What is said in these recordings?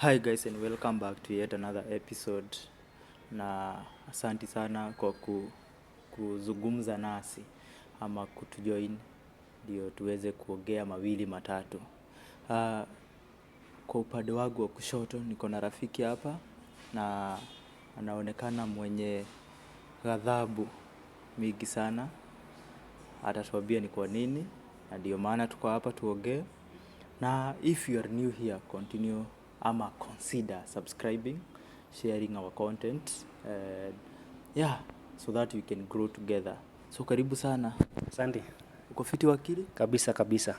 Hi guys and welcome back to yet another episode, na asanti sana kwa kuzungumza nasi ama kutujoin ndio tuweze kuongea mawili matatu. Kwa upande wangu wa kushoto niko na rafiki hapa na anaonekana mwenye ghadhabu mingi sana. Atatuambia ni kwa nini na ndio maana tuko hapa tuongee. Na if you are new here, continue ama consider subscribing, sharing our content, so that we can grow together. So karibu sana. Asante. Uko fiti wakili? Kabisa.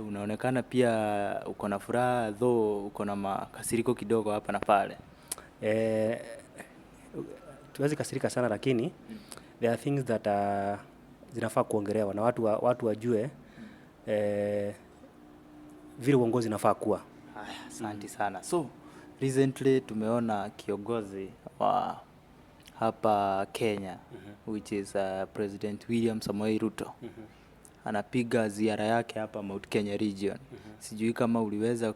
Unaonekana pia uko na furaha, though uko na makasiriko kidogo hapa na pale. Tuwezi kasirika sana lakini there are things that zinafaa kuongelewa na watu wajue vile uongozi inafaa kuwa. Asante sana. So recently tumeona kiongozi wa hapa Kenya, which is President William Samoei Ruto. Anapiga ziara yake hapa Mount Kenya region. Sijui kama uliweza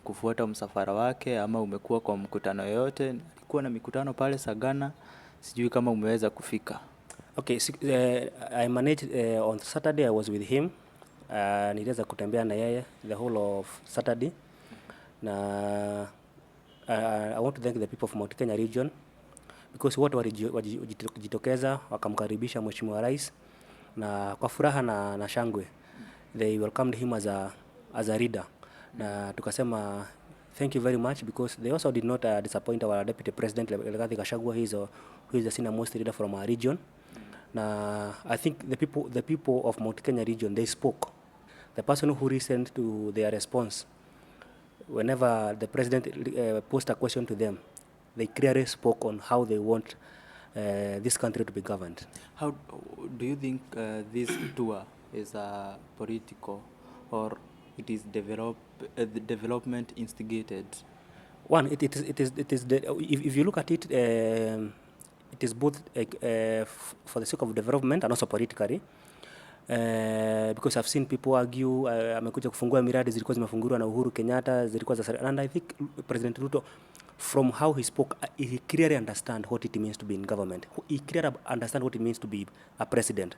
kufuata msafara wake ama umekuwa kwa mkutano yote. Alikuwa na mikutano pale Sagana. Sijui kama umeweza kufika. Okay, I managed on Saturday. I was with him. Niliweza kutembea na yeye the whole of Saturday. Na I want to thank the people of Mount Kenya region because watu walijitokeza wakamkaribisha Mheshimiwa Rais na kwa furaha na shangwe. They welcomed him as a leader. Na tukasema thank you very much because they also did not disappoint our deputy president Rigathi Gachagua, who is the senior most leader from our region. Na I think the people of Mount Kenya region, they spoke. The person who listened to their response, whenever the president posed a question to them, they clearly spoke on how they want this country to be governed. How do you think this tour is political or it is development instigated? One, it is if you look at it, it is both for the sake of development and also politically. Because I've seen people argue amekuja kufungua miradi zilikuwa zimefunguliwa na Uhuru Kenyatta, zilikuwa za, and I think President Ruto, from how he spoke, he clearly understand what it means to be in government. He clearly understand what it means to be a president.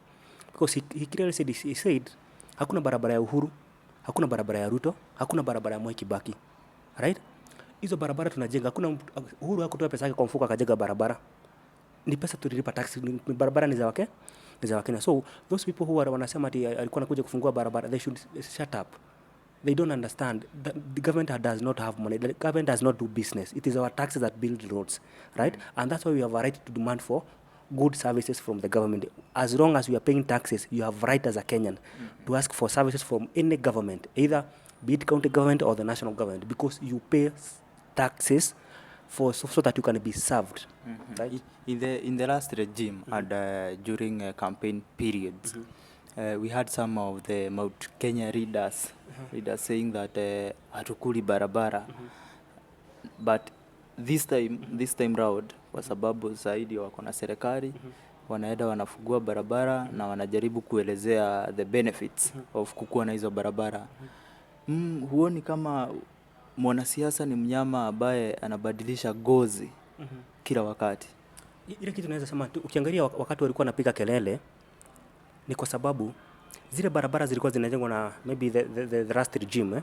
Because he clearly said, hakuna barabara ya Uhuru, hakuna barabara ya Ruto, hakuna barabara ya Mwai Kibaki. Right? Hizo barabara tunajenga, hakuna Uhuru hakutoa pesa yake kwa mfuko akajenga barabara. Ni pesa tulilipa tax, barabara ni za wake. So those people who wanasema ati alikuwa anakuja kufungua barabara, they should shut up. They don't understand that the government does not have money. The government does not do business. It is our taxes that build roads, right? And that's why we have a right to demand for good services from the government. As long as we are paying taxes, you have right as a Kenyan to ask for services from any government, either be it county government or the national government, because you pay taxes so that you can be served. Right? In the last regime and during campaign periods, we had some of the Mount Kenya leaders saying that hatukuli barabara. But this time round, kwa sababu zaidi wako na serikali, wanaenda wanafungua barabara na wanajaribu kuelezea the benefits of kukuwa na hizo barabara. Huoni kama mwanasiasa ni mnyama ambaye anabadilisha gozi kila wakati? Ile kitu naweza sema, ukiangalia wakati walikuwa wanapiga kelele, ni kwa sababu zile barabara zilikuwa zinajengwa na maybe the last regime,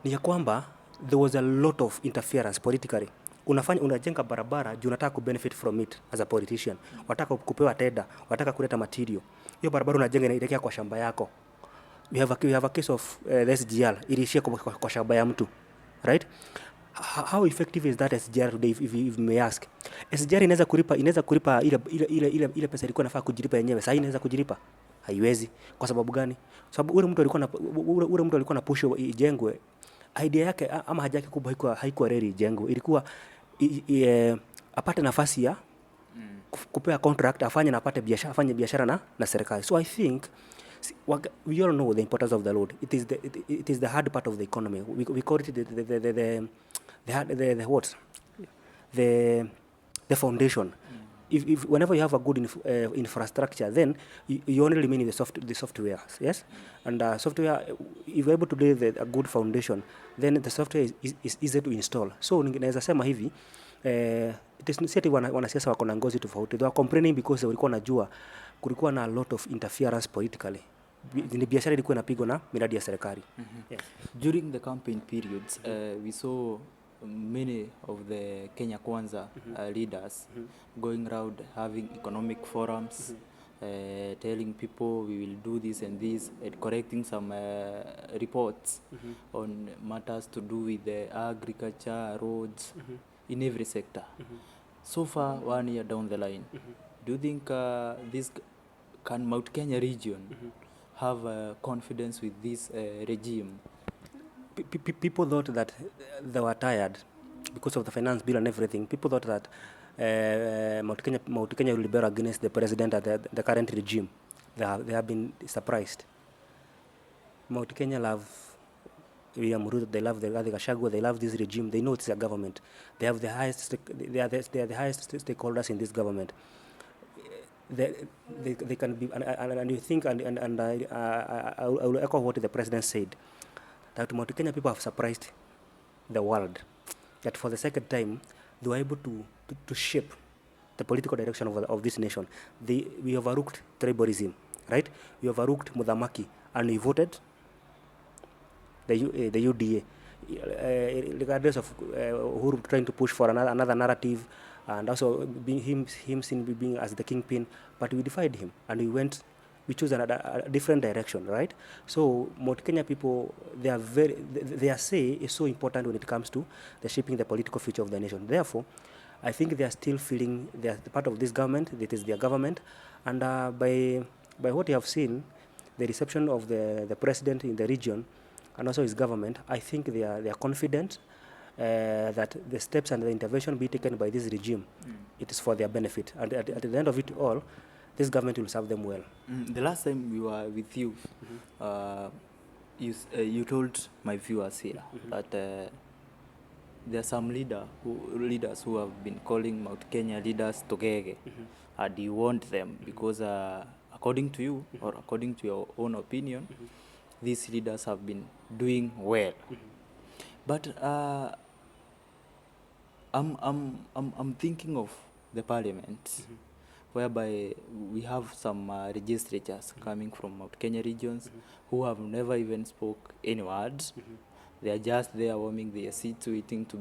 ni ya kwamba there was a lot of interference politically. Unajenga barabara juu unataka kubenefit from it as a politician. Unataka kupewa tenda, unataka kuleta material. Hiyo barabara unajenga inaelekea kwa shamba yako. We have a case of the SGR ilishia kwa shamba ya mtu. Right? How effective is that SGR today if you may ask? SGR inaweza kulipa ile pesa ilikuwa inafaa kujilipa yenyewe. Sasa inaweza kujilipa? Haiwezi. Kwa sababu gani? Sababu ule mtu alikuwa na push ijengwe. Idea yake ama haja yake kubwa haikuwa reli ijengwe. Ilikuwa apate nafasi ya kupewa contract afanye na apate biashara, afanye biashara na serikali. So I think we all know the importance of the road. It is the hard part of the economy. We call it the foundation. if whenever you have a good infrastructure, then you only remain in the software, yes, and software, if you're able to lay a good foundation, then the software is easy to install. So naweza sema hivi, si ati wanasiasa wako na ngozi tofauti. They were complaining because walikuwa najua kulikuwa na a lot of interference politically. Ni biashara ilikuwa inapigwa na miradi ya serikali. Yes. During the campaign periods, we saw many of the Kenya Kwanza leaders going around having economic forums, telling people we will do this and this, and correcting some reports on matters to do with agriculture, roads, in every sector. So far, 1 year down the line, do you think can Mount Kenya region have confidence with this regime? People thought that they were tired because of the finance bill and everything. People thought that Mount Kenya will rebel against the president and the current regime. They have been surprised. Mount Kenya love William Ruto. They love the Gachagua. They love this regime. They know it's a government. They have the highest. They are the highest stakeholders in this government. They can be, and you think, and I will echo what the president said, that Mount Kenya people have surprised the world, that for the second time they were able to shape the political direction of this nation. We overlooked tribalism, right? We overlooked Mudhamaki, and we voted the UDA, regardless of Uhuru trying to push for another narrative, and also him seen being as the kingpin, but we defied him and we chose a different direction, right? So Mount Kenya people, their say is so important when it comes to the shaping the political future of the nation. Therefore, I think they are still feeling they are part of this government. It is their government, and by what you have seen, the reception of the president in the region and also his government, I think they are confident that the steps and the intervention be taken by this regime, it is for their benefit, and at the end of it all, this government will serve them well. The last time we were with you, you told my viewers here that there are some leaders who have been calling Mount Kenya leaders togege, and you want them because according to you, or according to your own opinion, these leaders have been doing well. But I'm thinking of the parliament, whereby we have some legislatures coming from Mount Kenya regions who have never even spoke any words. They are just there warming their seats, waiting to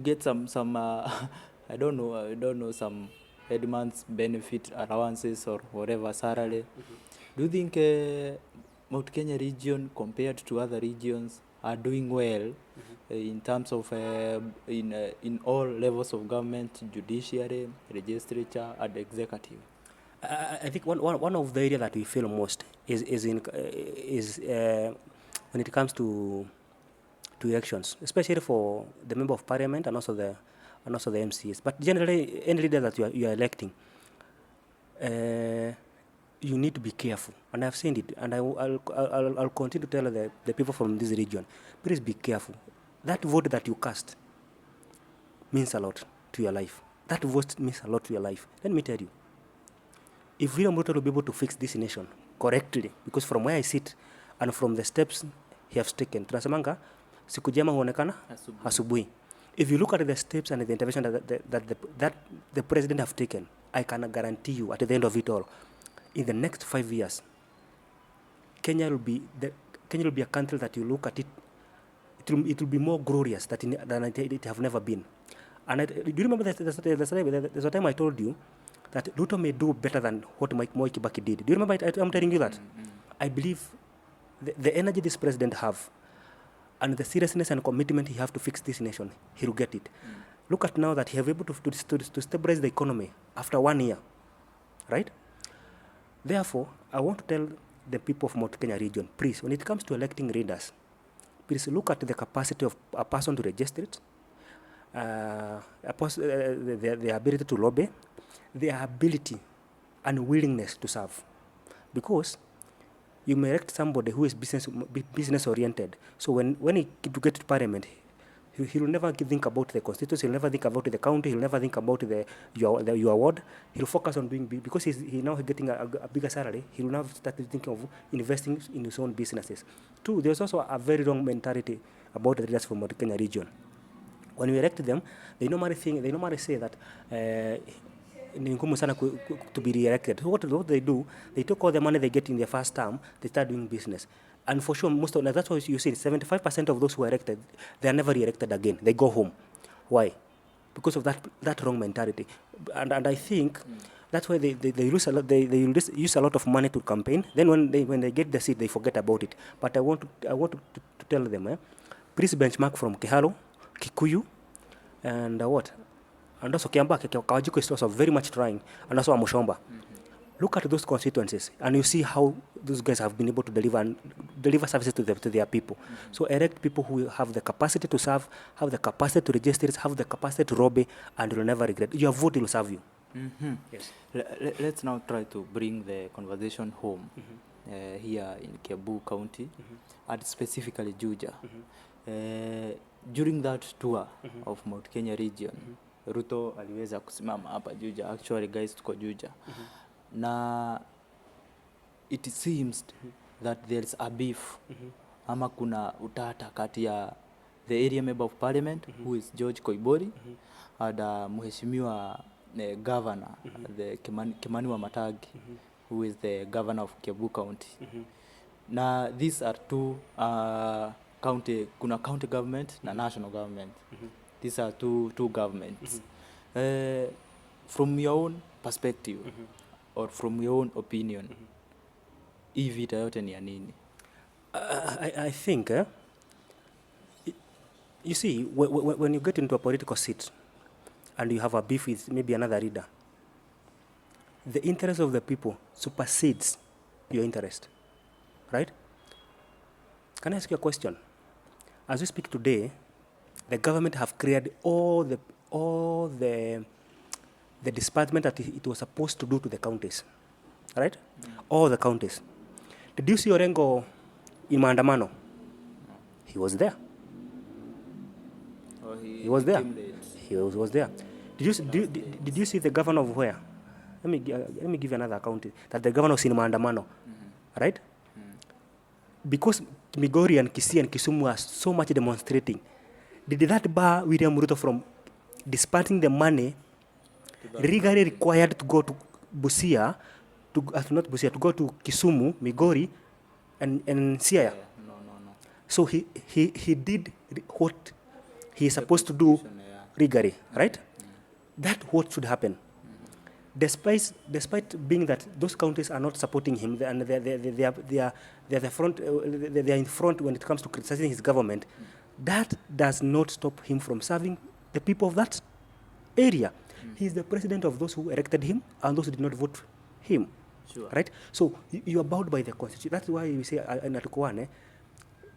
get some I don't know, some headman's benefit allowances or whatever salary. Do you think Mount Kenya region compared to other regions are doing well in terms of in all levels of government, judiciary, legislature, and executive? I think one of the areas that we feel most is when it comes to elections, especially for the member of parliament and also the MCs. But generally, any leader that you are electing, you need to be careful, and I've seen it, and I'll continue to tell the people from this region, please be careful. That vote that you cast means a lot to your life. That vote means a lot to your life. Let me tell you, if William Ruto will be able to fix this nation correctly, because from where I sit and from the steps he has taken, tunasemanga siku njema huonekana asubuhi. If you look at the steps and the intervention that the president have taken, I can guarantee you at the end of it all, in the next 5 years, Kenya will be a country that you look at it, it will be more glorious than it have never been. And do you remember there's a time I told you that Ruto may do better than what Moi Kibaki did? Do you remember I'm telling you that? I believe the energy this president have and the seriousness and commitment he have to fix this nation, he will get it. Look at now that he have able to stabilize the economy after 1 year, right? Therefore, I want to tell the people of Mount Kenya region, please, when it comes to electing leaders, please look at the capacity of a person to register it, the ability to lobby, their ability and willingness to serve. Because you may elect somebody who is business oriented. So when he get to parliament, He will never think about the constituency. He'll never think about the county. He'll never think about your ward. He'll focus on doing big, because he's now getting a bigger salary. He'll now start thinking of investing in his own businesses. Two, there's also a very wrong mentality about the leaders from the Kenya region. When we elect them, they normally say that ni ngumu sana to be re-elected. So what they do, they take all the money they get in their first term, they start doing business. And for sure, that's why you see 75% of those who are elected, they are never re-elected again. They go home. Why? Because of that wrong mentality. And I think that's why they use a lot. They use a lot of money to campaign. Then when they get the seat, they forget about it. But I want to tell them, please benchmark from Kihalo, Kikuyu, and what? And also Kiambaa. Kawajiko is also very much trying, and also Amushomba. Look at those constituencies, and you see how those guys have been able to deliver services to their people. So elect people who have the capacity to serve, have the capacity to register, have the capacity to lobby, and you'll never regret. Your vote will serve you. Yes. Let's now try to bring the conversation home here in Kiambu County, and specifically Juja. During that tour of Mount Kenya region, Ruto aliweza kusimama hapa Juja. Actually, guys, tuko Juja. Na it seems that there's a beef ama kuna utata kati ya the area member of parliament who is George Koimburi and mheshimiwa governor the Kimani Wamatangi who is the governor of Kiambu County. Na these are two kuna county government na national government. These are two governments. From your own perspective or from your own opinion, hii vita yote ni ya nini? I think you see, when you get into a political seat and you have a beef with maybe another leader, the interest of the people supersedes your interest, right? Can I ask you a question? As we speak today, the government have created all the disbursement that it was supposed to do to the counties, right? All the counties. Did you see Orengo in maandamano? He was there. Oh, he was there. He was there. Did you see the governor of where? Let me give you another county that the governor was in maandamano, right? Because Migori and Kisii and Kisumu are so much demonstrating. Did that bar William Ruto from dispersing the money legally required to go to Busia, to go to Kisumu, Migori, and Siaya? No. So he did what he is supposed to do legally, right? That what should happen. Despite being that those counties are not supporting him, and they are in front when it comes to criticizing his government, that does not stop him from serving the people of that area. He is the president of those who elected him and those who did not vote him. Sure. Right? So you are bound by the constitution. That's why we say in Article 1,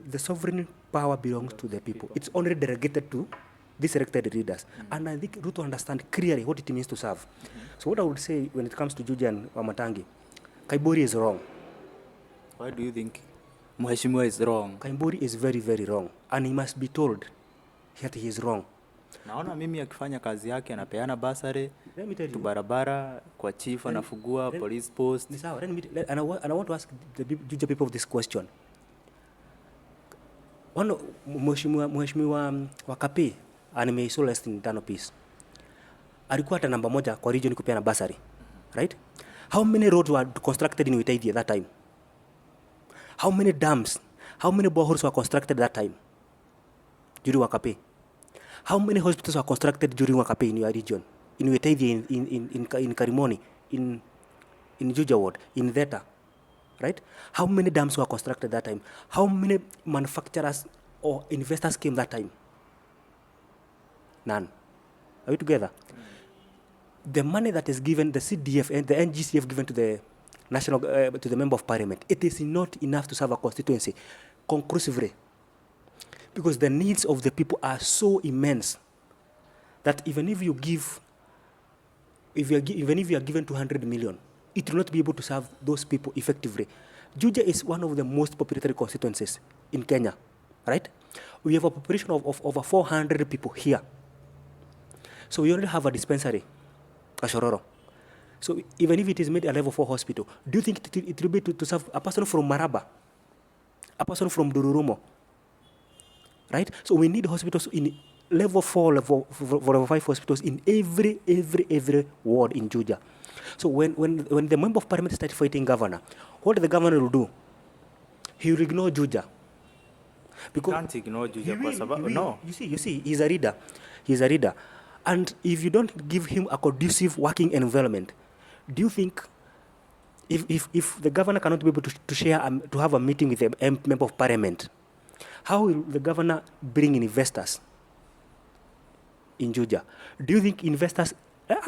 the sovereign power belongs to the people. It's only delegated to these elected leaders. And I think Ruto understands clearly what it means to serve. So what I would say when it comes to Juja and Wamatangi, Koimburi is wrong. Why do you think Mheshimiwa is wrong? Koimburi is very, very wrong. And he must be told that he is wrong. Naona mimi akifanya kazi yake anapeana basari tu barabara kwa chief anafugua police post. And I want to ask the Juja people of this question. One Mheshimiwa Wakapi anime Solest in Tano Peace. Alikuwa hata namba moja kwa region kupeana basari. Right? How many roads were constructed in Witaidi at that time? How many dams? How many boreholes were constructed at that time? During Wakapi. How many hospitals were constructed during Wakapi in your region? In Witaidi, in Karimoni, in Juja Ward, in Theta, right? How many dams were constructed that time? How many manufacturers or investors came that time? None. Are we together? The money that is given, the CDF and the NGCF given to the national, to the member of parliament, it is not enough to serve a constituency conclusively. Because the needs of the people are so immense that even if you are given 200 million, it will not be able to serve those people effectively. Juja is one of the most populatory constituencies in Kenya, right? We have a population of over 400 people here. So we only have a dispensary, Kashororo. So even if it is made a level 4 hospital, do you think it will be to serve a person from Maraba, a person from Dururumo, right? So we need hospitals in level 4, level 5 hospitals in every ward in Juja. So when the member of parliament started fighting governor, what the governor will do? He will ignore Juja. Because can't ignore Juja. No. You see, he's a reader. He's a reader. And if you don't give him a conducive working environment, do you think if the governor cannot be able to have a meeting with a member of parliament, how will the governor bring in investors in Juja? Do you think investors,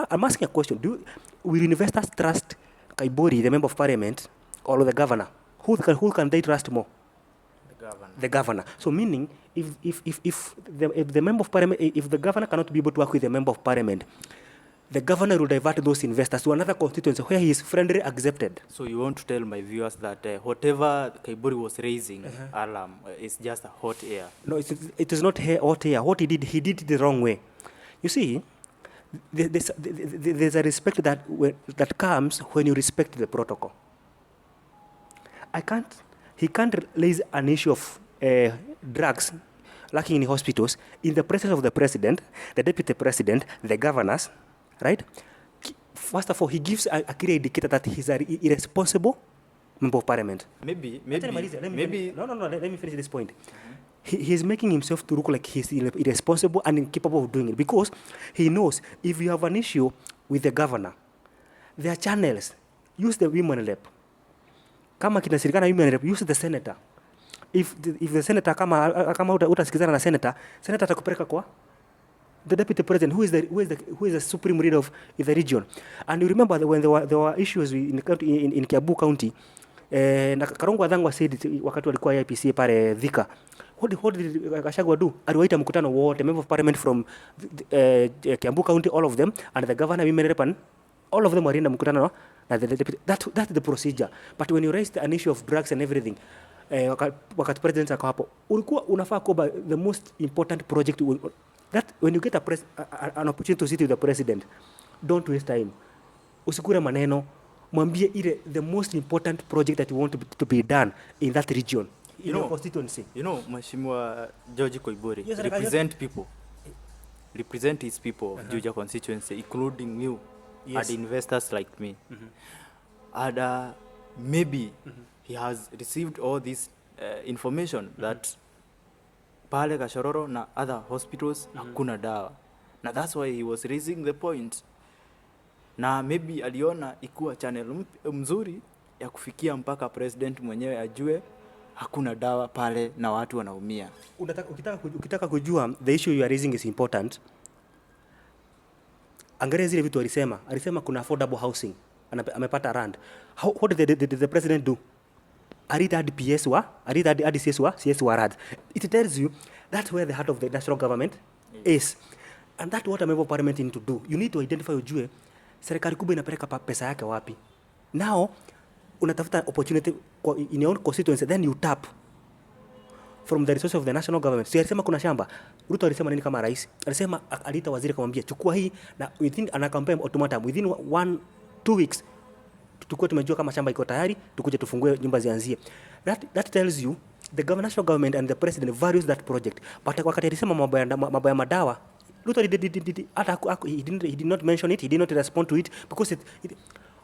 I'm asking a question, will investors trust Koimburi, the member of parliament, or the governor? Who can they trust more? The governor. So meaning, if the member of parliament, if the governor cannot be able to work with the member of parliament, the governor will divert those investors to another constituency where he is friendly accepted. So you want to tell my viewers that whatever Koimburi was raising, alarm, is just a hot air? No, it is not hot air. What he did it the wrong way. You see, there's a respect that comes when you respect the protocol. He can't raise an issue of drugs lacking in hospitals in the presence of the president, the deputy president, the governors, right? First of all, he gives a clear indicator that he's an irresponsible member of parliament. Maybe. No, let me finish this point. He's making himself to look like he's irresponsible and incapable of doing it because he knows if you have an issue with the governor, there are channels. Use the women rep. Kama kinashirikana women rep, use the senator. If the senator kama utasikizana na senator atakupeleka kwa the deputy president who is the supreme leader of the region. And you remember that when there were issues in Kiambu County, na Karongo Adhangwa said wakati walikuwa IPCA pale Thika, what did Gachagua do? Aliwaita mkutano wote, member of parliament from Kiambu County, all of them, and the governor, women rep, and all of them were in the mkutano. That's the procedure. But when you raised an issue of drugs and everything, wakati president ako hapo, ulikuwa unafaa kuwa the most important project. That when you get an opportunity to sit with the president, don't waste time. Usikure maneno, mwambie ile the most important project that you want to be done in that region, in your constituency. You know, Mheshimiwa George Koimburi represent his people of Juja constituency, including you. Yes. And investors like me. And maybe he has received all this information that pale Kashororo na other hospitals hakuna dawa. Na that's why he was raising the point. Na maybe aliona ikuwa channel mzuri ya kufikia mpaka president mwenyewe ajue hakuna dawa pale na watu wanaumia. Ukitaka kujua the issue you are raising is important, angalia zile vitu alisema kuna affordable housing, amepata rand. What did the president do? Add PS add CS rad. It tells you that's where the heart of the national government is. And that's what a member of parliament need to do. You need to identify ujue serikali kubwa inapeleka pesa yake wapi. Now unatafuta opportunity in your own constituency, then you tap from the resources of the national government. Si alisema kuna shamba. Ruto alisema nini kama rais? Alisema alita waziri kumwambia chukua hii na within ana campaign automatum within 1-2 weeks tukue tumejua kama shamba iko tayari, tukuje tufungue nyumba zianzie. That tells you the national government and the president values that project. But wakati alisema mambo ya madawa, Ruto he did not mention it, he did not respond to it because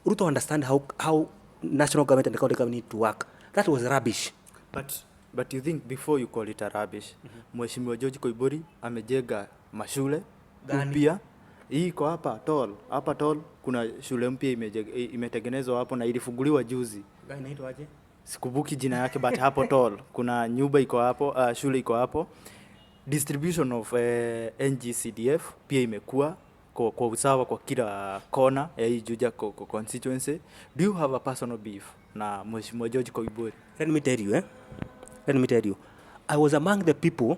Ruto understand how national government and the county government need to work. That was rubbish. But you think before you call it a rubbish, Mheshimiwa George Koimburi amejenga mashule mpya. Hii iko hapa tall kuna shule mpya imetengenezwa hapo na ilifunguliwa juzi. Gani inaitwa aje? Sikubuki jina yake but hapo tall kuna nyumba iko hapo, shule iko hapo. Distribution of NGCDF pia imekuwa kwa usawa kwa kila kona ya hii Juja constituency. Do you have a personal beef na Mheshimiwa George Koimburi? Let me tell you. I was among the people,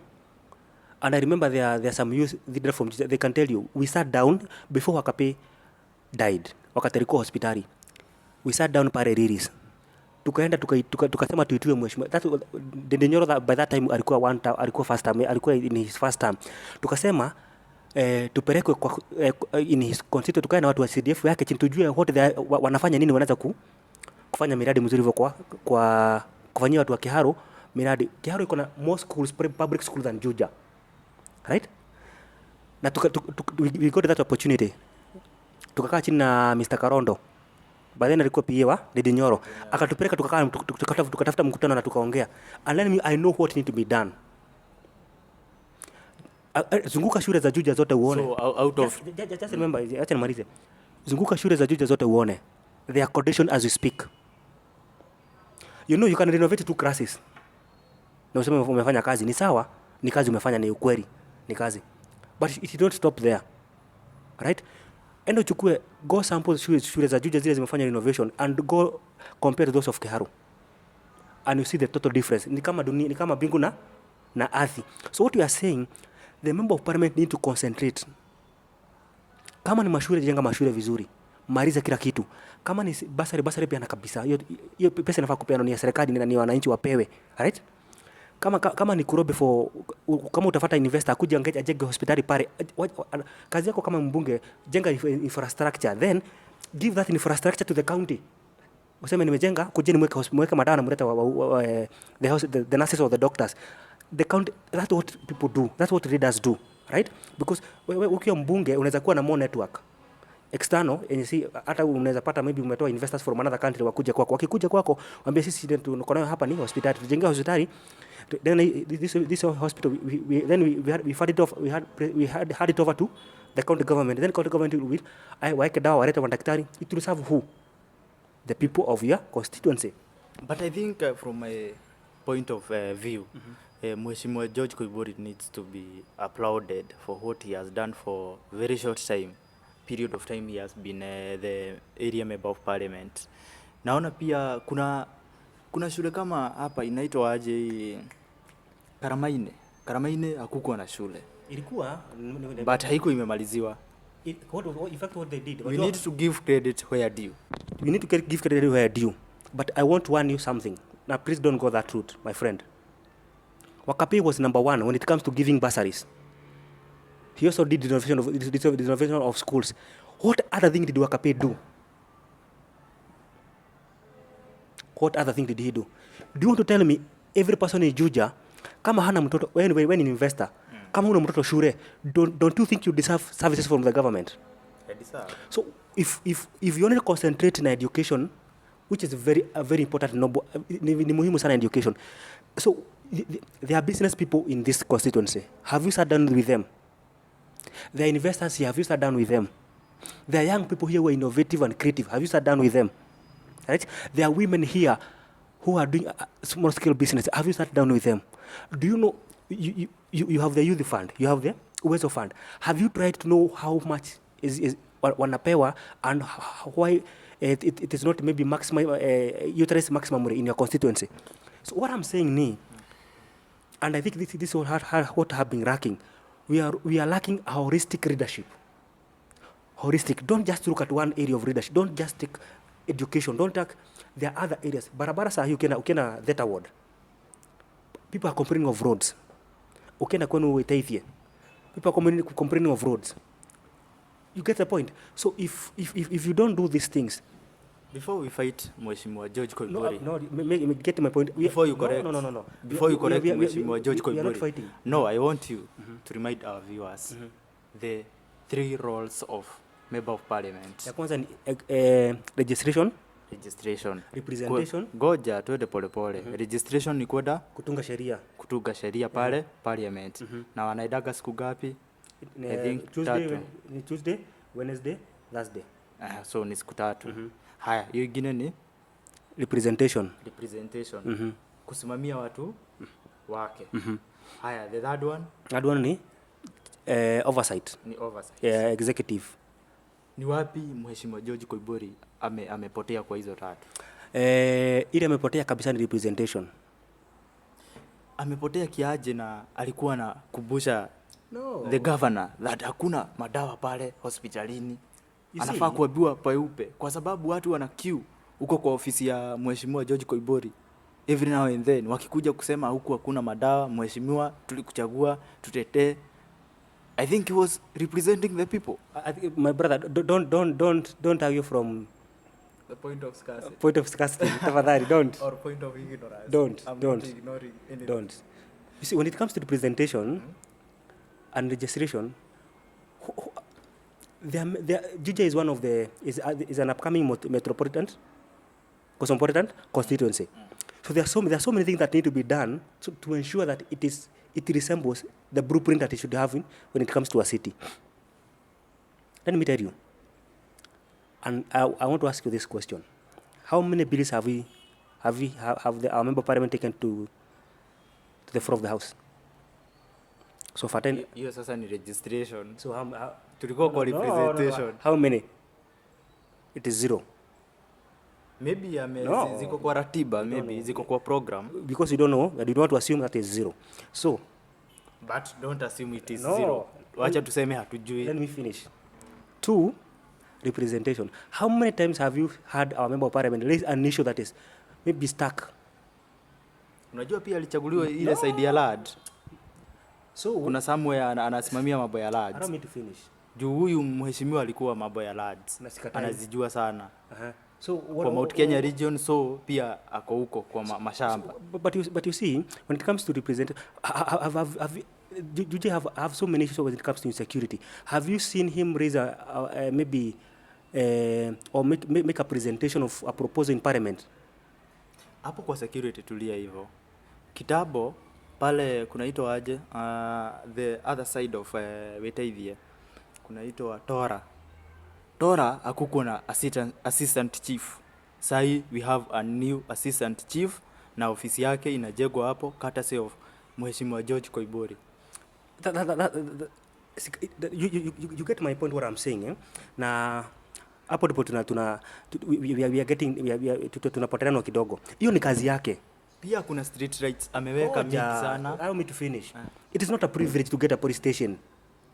and I remember there are some youth from Juja, they can tell you, we sat down before Wakape died, wakati alikuwa hospitali. We sat down pale Riris. tukaenda tukasema tuitue mheshimiwa. Ndindi Nyoro by that time alikuwa first time, alikuwa in his first time. Tukasema tupelekwe kwa in his constituency, tukae na watu wa CDF yake chini, tujue wote wanafanya nini, wanaweza kufanya miradi mzuri hivyo kwa kufanyia watu wa Kiharu miradi. Kiharu iko na more schools, public schools than Juja, right? Na we got that opportunity. Tukakaa chini na Mr. Karondo, baadaye alikuwa PA wa Ndindi Nyoro, akatupeleka tukatafuta mkutano na tukaongea, and then I know what need to be done. Zunguka shule za Juja zote uone. So out of just remember, acha nimalize. Zunguka shule za Juja zote uone. They are condition as we speak. You know you can renovate 2 classes. Na useme umefanya kazi, ni sawa, ni kazi umefanya, ni ukweli, ni kazi. But it don't stop there. Right? Endo uchukue, go sample shule za Juja zile zimefanya renovation and go compare those of Kiharu. And you see the total difference. Ni kama dunia, ni kama bingu na earth. So what we are saying, the member of parliament need to concentrate. Kama ni mashule, jenga mashule vizuri, maliza kila kitu. Kama ni basari pia na kabisa, hiyo pesa inafaa kupeana ni serikali, ni wananchi wapewe, right? Kama ni kurobe kama utafuta investor kuja ajenge hospitali pale, kazi yako kama mbunge, jenga infrastructure, then give that infrastructure to the county. Useme nimejenga, kujeni mweke madawa na mleta the nurses or the doctors. The county, that's what people do, that's what leaders do, right? Because ukiwa mbunge unaweza kuwa na more network external, and see hata unaweza pata maybe umetoa investors from another country wakuja kwako. Wakikuja kwako waambie sisi tuko nayo hapa ni hospitali, tujenge hospitali. Then this hospital we had it over to the county government. Then county government will waeke dawa, walete madaktari. It will serve who? The people of your constituency. But I think from a point of view, Mheshimiwa George Koimburi needs to be applauded for what he has done for very short period of time he has been the area member of parliament. Naona pia kuna shule kama hapa inaitwa aje, Karamaine hakukuwa na shule. Ilikuwa but haiko imemaliziwa. In fact what they did, we need to give credit where due. We need to give credit where due. But I want to warn you something. Now please don't go that route, my friend. Wakapi was number 1 when it comes to giving bursaries. He also did the renovation of schools. What other thing did Wakapi do? What other thing did he do? Do you want to tell me every person in Juja, kama hana mtoto, when an investor, kama huna mtoto shule, don't you think you deserve services from the government? I deserve. So if you only concentrate in education, which is very important, noble, ni muhimu sana education. So there are business people in this constituency. Have you sat down with them? There are investors here. Have you sat down with them? There are young people here who are innovative and creative. Have you sat down with them? Right? There are women here who are doing small scale business. Have you sat down with them? Do you know you have the youth fund, you have the Uwezo fund. Have you tried to know how much is wanapewa and why it is not maybe maximum utilized maximum in your constituency? So what I'm saying ni, and I think this is what have been lacking. We are lacking holistic leadership. Holistic. Don't just look at one area of leadership. Don't just take education. Don't take, there are other areas. Barabara sahi ukienda Theta Ward, people are complaining of roads. Ukienda kwenu Itaithie, people are complaining of roads. You get the point? So if you don't do these things, before we fight Mheshimiwa George Koimburi. No, get my point. Before you correct. No. Before you correct Mheshimiwa George Koimburi. We are not fighting. No, I want you to remind our viewers the 3 roles of member of parliament. Ya kwanza ni registration, representation. Goja tuende polepole. Registration ni kwenda kutunga sheria pale parliament. Na wanaidaga siku ngapi? I think Tuesday, Wednesday, Thursday. So ni siku 3. Haya, hiyo ingine ni representation. Kusimamia watu wake. Haya, the third one ni oversight. Executive. Ni wapi Mheshimiwa George Koimburi amepotea kwa hizo 3? Ile amepotea kabisa ni representation. Amepotea kiaje na alikuwa na kubusha the governor that hakuna madawa pale hospitalini? Anafaa kuambiwa peupe kwa sababu watu wana queue huko kwa ofisi ya Mheshimiwa George Koimburi, every now and then wakikuja kusema huku hakuna madawa, mheshimiwa tulikuchagua tutetee. I think he was representing the people. I think, my brother, don't argue from The point of scarcity. Point of scarcity. Tafadhali, don't. Or point of ignorance. Don't. I'm Don't. not ignoring anything. Don't. You see, when it comes to representation and registration, Juja is one of the is an upcoming metropolitan constituency. So there are so many things that need to be done to ensure that it resembles the blueprint that it should have when it comes to a city. Let me tell you, and I want to ask you this question: how many bills have our member of parliament taken to the floor of the house? So for 10. Hiyo sasa ni registration. So Tulikuwa kwa representation. How many? It is 0. Maybe ziko kwa ratiba, maybe ziko kwa program. Because you don't know, and you don't want to assume that is 0. So, but don't assume it is 0. Wacha tuseme hatujui. Let me finish. 2, representation. How many times have you had our member of parliament raise an issue that is maybe stuck? Unajua pia alichaguliwa ile side ya LAD. So kuna somewhere anasimamia mambo ya LAD. Allow me to finish. Juu huyu mheshimiwa alikuwa mambo ya LAD. Anazijua sana. So kwa Mount Kenya region, so pia ako huko kwa mashamba. But you see, when it comes to represent, do you have so many issues when it comes to insecurity? Have you seen him raise maybe or make a presentation of a proposal in parliament? Hapo kwa security tulia hivyo. Kitabo pale kunaitwa aje, the other side of Wetaithie kunaitwa Tora hakukuwa na assistant chief. Sai we have a new assistant chief na ofisi yake inajengwa hapo courtesy of Mheshimiwa George Koimburi. You get my point what I'm saying, eh? Na hapo ndipo we are getting tunapotana kidogo. Hiyo ni kazi yake. Pia kuna street rights ameweka mingi sana. Allow me to finish. It is not a privilege to get a police station.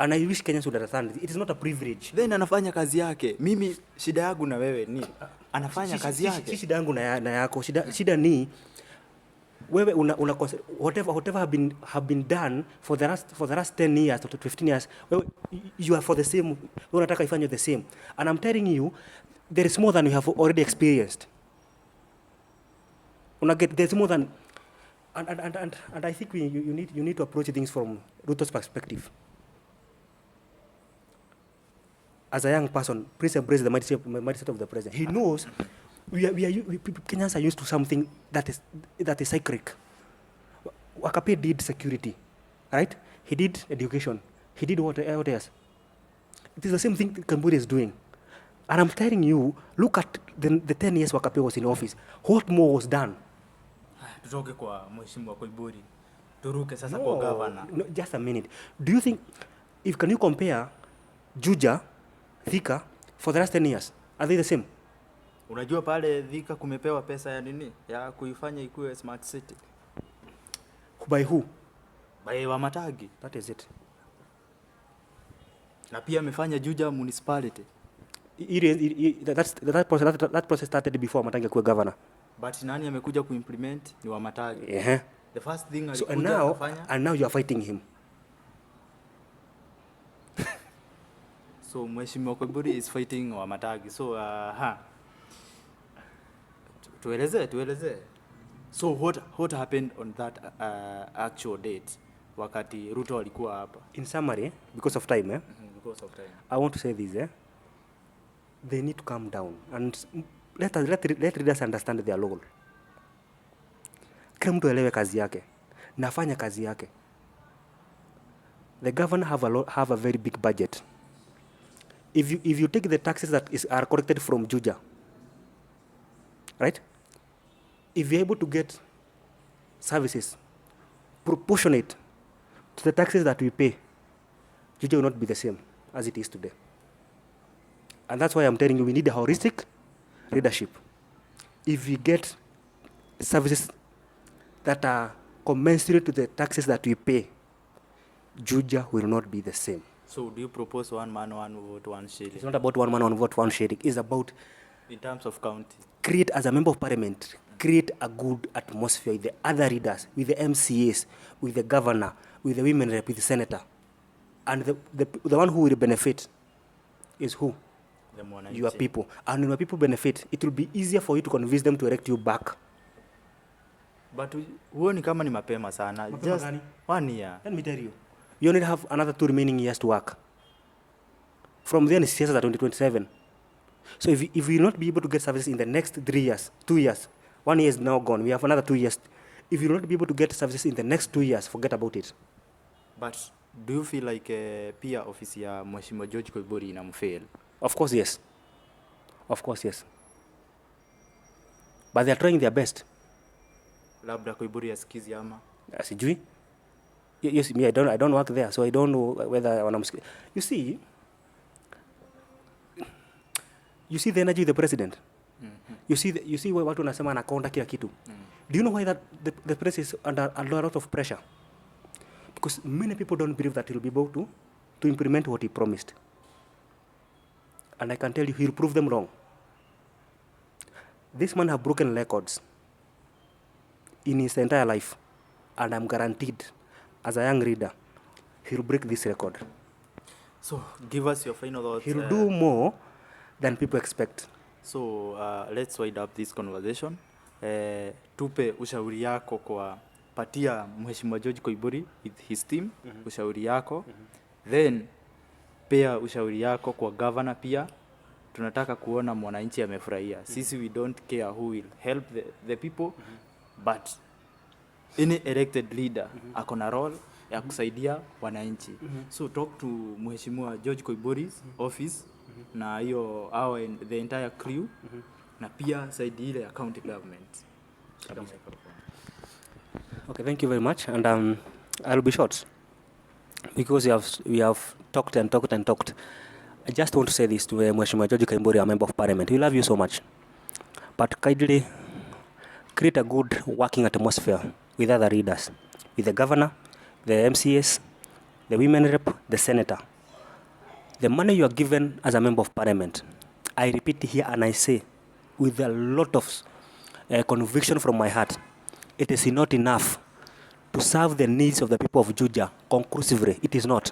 And I wish Kenyans would understand it is not a privilege. Then anafanya kazi yake. Mimi shida yangu na wewe ni anafanya kazi yake. Shida yangu na yako. Shida ni wewe whatever have been done for the last 10 years to 15 years, you are for the same. Wewe unataka ifanye the same. And I'm telling you, there is more than you have already experienced. There's more than and I think you need to approach things from Ruto's perspective. As a young person, please embrace the mindset of the president. He knows we Kenyans are used to something that is cyclic. Wakape did security, right? He did education. He did what else? It is the same thing Koimburi is doing. And I'm telling you, look at the 10 years Wakape was in office. What more was done? Tutoke kwa Mheshimiwa Koimburi. Turuke sasa kwa governor. No, just a minute. Do you think, can you compare Juja, Thika, for the last 10 years? Are they the same? Unajua pale Thika kumepewa pesa ya nini? Ya kuifanya ikuwe smart city. By who? By Wamatangi. That is it. Na pia amefanya Juja municipality. That process started before Wamatangi akuwe governor. But nani amekuja kuimplement ni Wamatangi. The first thing alikuja kufanya. And now you are fighting him. So Mheshimiwa Koimburi is fighting Wamatangi. So tueleze. So what happened on that actual date wakati Ruto alikuwa hapa? In summary, because of time, because of time, I want to say this, they need to calm down and let readers understand their role. Kila mtu elewe kazi yake, nafanya kazi yake. The governor have a very big budget. If you take the taxes that are collected from Juja, right? If you're able to get services proportionate to the taxes that we pay, Juja will not be the same as it is today. And that's why I'm telling you, we need a holistic leadership. If we get services that are commensurate to the taxes that we pay, Juja will not be the same. So do you propose one man, one vote, one shilling? It's not about one man, one vote, one shilling. It's about In terms of county. Create, as a member of parliament, create a good atmosphere with the other leaders, with the MCAs, with the governor, with the women rep, with the senator. And the one who will benefit is who? Your people. And when your people benefit, it will be easier for you to convince them to elect you back. But huoni kama ni mapema sana. Just gani? 1 year. Let me tell you. You only have another 2 remaining years to work. From then, it's just 2027. So if you will not be able to get services in the next 3 years, 2 years, 1 year is now gone. We have another 2 years. If you will not be able to get services in the next 2 years, forget about it. But do you feel like pia ofisi ya Mheshimiwa George Koimburi inamfail? Of course, yes. Of course, yes. But they are trying their best. Labda Koimburi asikizi ama? Sijui. Yes, me, I don't work there, so I don't know whether you see the energy of the president. Mm-hmm. You see why watu wanasema anakonda kila kitu. Do you know why that the president is under a lot of pressure? Because many people don't believe that he'll be able to implement what he promised. And I can tell you, he'll prove them wrong. This man have broken records in his entire life, and I'm guaranteed, as a young reader, he'll break this record. So, give us your final thoughts. He'll do more than people expect. So, let's wind up this conversation. Tupe ushauri yako kwa patia Mheshimiwa George Koimburi with his team, ushauri yako. Then, pia ushauri yako kwa governor pia. Tunataka kuona mwananchi amefurahia. Sisi we don't care who will help the people, but any elected leader akona role ya kusaidia wananchi. So talk to Mheshimiwa George Koimburi's office na hiyo the entire crew na pia side ile ya county government. Okay, thank you very much, and I'll be short because we have talked and talked and talked. I just want to say this to Mheshimiwa George Koimburi, a member of parliament. We love you so much, but kindly create a good working atmosphere with other leaders, with the governor, the MCAs, the women rep, the senator. The money you are given as a member of parliament, I repeat here and I say with a lot of conviction from my heart, it is not enough to serve the needs of the people of Juja conclusively. It is not.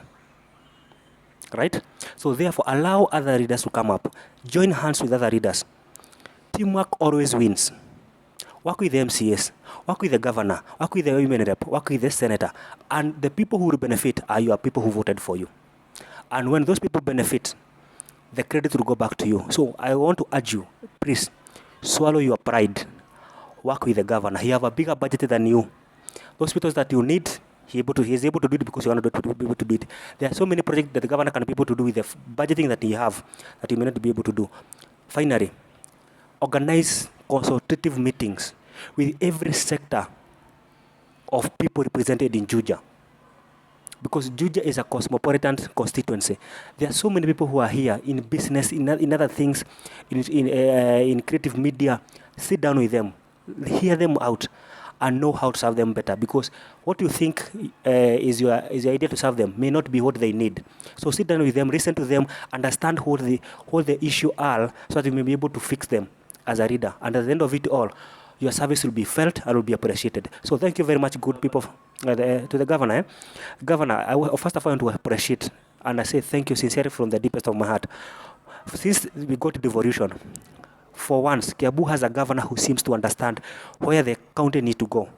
Right? So therefore, allow other leaders to come up. Join hands with other leaders. Teamwork always wins. Work with the MCAs, work with the governor, work with the women rep, work with the senator. And the people who will benefit are your people who voted for you. And when those people benefit, the credit will go back to you. So I want to urge you, please, swallow your pride. Work with the governor. He have a bigger budget than you. Those people that you need, he is able to do it because you want to be able to do it. There are so many projects that the governor can be able to do with the budgeting that he have that you may not be able to do. Finally, organize consultative meetings with every sector of people represented in Juja. Because Juja is a cosmopolitan constituency. There are so many people who are here in business, in other things, in creative media. Sit down with them, hear them out, and know how to serve them better. Because what you think is your idea to serve them may not be what they need. So sit down with them, listen to them, understand what the issue are, so that you may be able to fix them as a reader. And at the end of it all, your service will be felt and will be appreciated. So thank you very much, good people, to the governor. Governor, first of all, I want to appreciate and I say thank you sincerely from the deepest of my heart. Since we got devolution, for once, Kiambu has a governor who seems to understand where the county need to go.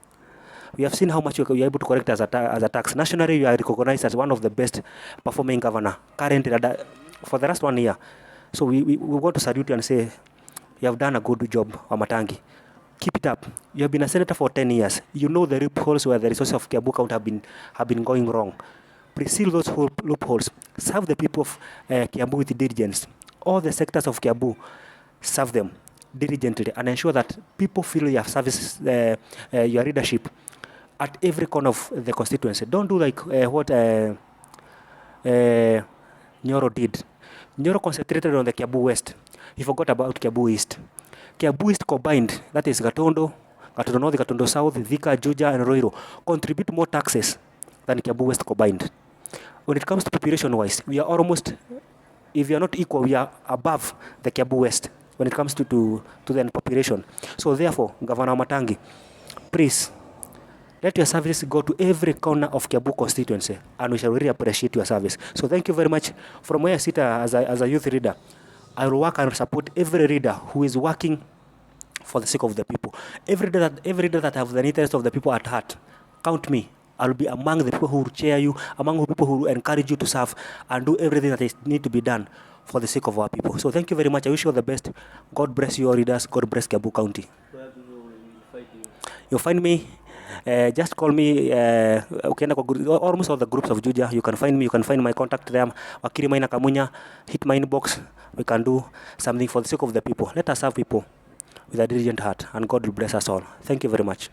We have seen how much you are able to collect as a tax. Nationally, you are recognized as one of the best performing governor currently for the last 1 year. So we want to salute you and say you have done a good job, Wamatangi. Keep it up. You have been a senator for 10 years. You know the loopholes where the resources of Kiambu County have been going wrong. Please seal those loopholes. Serve the people of Kiambu with diligence. All the sectors of Kiambu, serve them diligently and ensure that people feel your services, your leadership at every corner of the constituency. Don't do like what Nyoro did. Nyoro concentrated on the Kiambu West. He forgot about Kiambu East. Kiambu East combined, that is Gatondo North, Gatondo South, Thika, Juja, and Roiro, contribute more taxes than Kiambu West combined. When it comes to population-wise, we are almost, if we are not equal, we are above the Kiambu West. when it comes to the population. So therefore, Governor Wamatangi, please, let your service go to every corner of Kiambu constituency, and we shall really appreciate your service. So thank you very much. From where I sit as a youth leader, I will work and support every leader who is working for the sake of the people. Every day that have the interest of the people at heart, count me. I'll be among the people who will cheer you, among the people who will encourage you to serve and do everything that is need to be done for the sake of our people. So thank you very much. I wish you all the best. God bless you all leaders. God bless Kiambu County. You'll find me. Just call me. Almost all the groups of Juja. You can find me. You can find my contact there. Wakiri Maina Kamunya. Hit my inbox. We can do something for the sake of the people. Let us serve people with a diligent heart, and God will bless us all. Thank you very much.